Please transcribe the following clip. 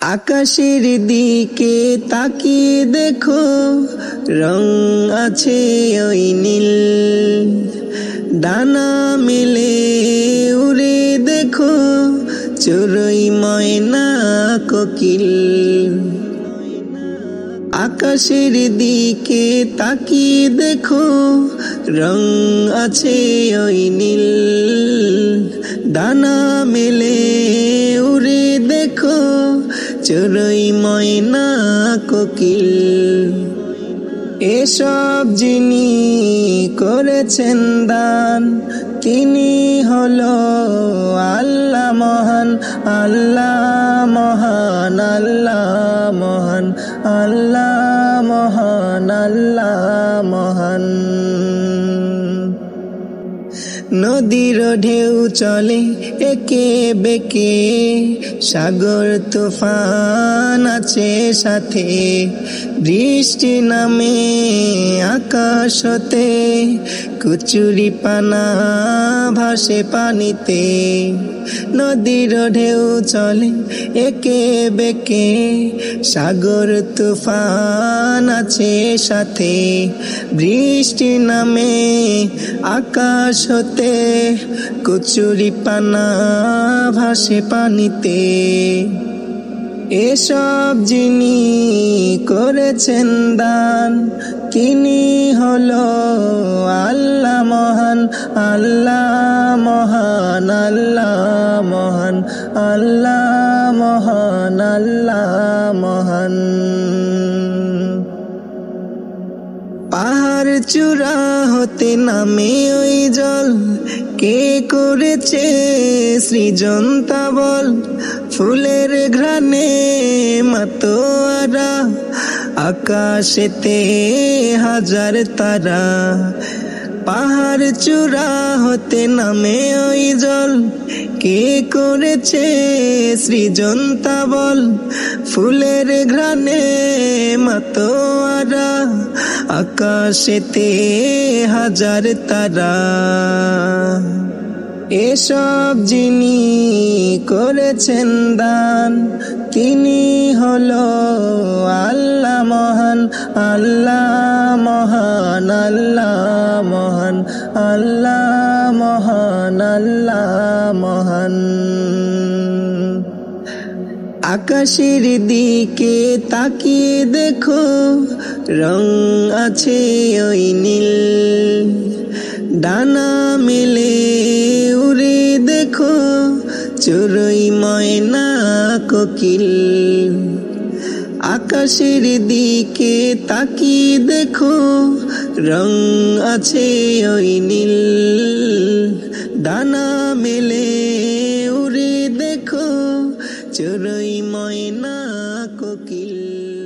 আকাশের দিকে তাকিয়ে দেখো, রং আছে ওই নীল। ডানা মেলে উড়ে দেখো, চড়ুই ময়না কোকিল। আকাশের দিকে তাকিয়ে দেখো, রং আছে ওই নীল। ডানা মেলে উড়ে দেখো, চড়ুই ময়না কোকিল। এসব যিনি করেছেন দান, তিনি হলো আল্লাহ মহান, আল্লাহ মহান, আল্লাহ মহান, আল্লাহ মহান, আল্লাহ মহান। নদীর ঢেউ চলে একে বেঁকে, সাগর তুফান আছে সাথে। বৃষ্টি নামে আকাশ হতে, কচুরি পানা ভাসে পানিতে। নদীর ঢেউ চলে একে বেঁকে, সাগর তুফান আছে সাথে। বৃষ্টি নামে আকাশ হতে, কচুরি পানা ভাসে পানিতে। এসব যিনি করেছেন দান, তিনি হলো আল্লাহ মহান, আল্লাহ মহান, আল্লাহ মহান, আল্লাহ মহান, আল্লাহ মহান। পাহাড় চূড়া হতে নামে ওই জল, কে করেছে সৃজন তা বল। ফুলের ঘ্রাণে মাতোয়ারা, আকাশেতে হাজার তারা। পাহাড় চূড়া হতে নামে ওই জল, কে করেছে সৃজন তা বল। ফুলের ঘ্রাণে মাতোয়ারা, আকাশেতে হাজার তারা। এসব যিনি করেছেন দান, তিনি হলো আল্লাহ মহান, আল্লাহ মহান, আল্লাহ মহান, আল্লাহ মহান, আল্লাহ মহান। আকাশের দিকে তাকিয়ে দেখো, রং আছে ওই নীল। ডানা মেলে উড়ে দেখো, চড়ুই ময়না কোকিল। আকাশের দিকে তাকিয়ে দেখো, রং আছে ওই নীল। ডানা মেলে উড়ে দেখো, চড়ুই ময়না কোকিল।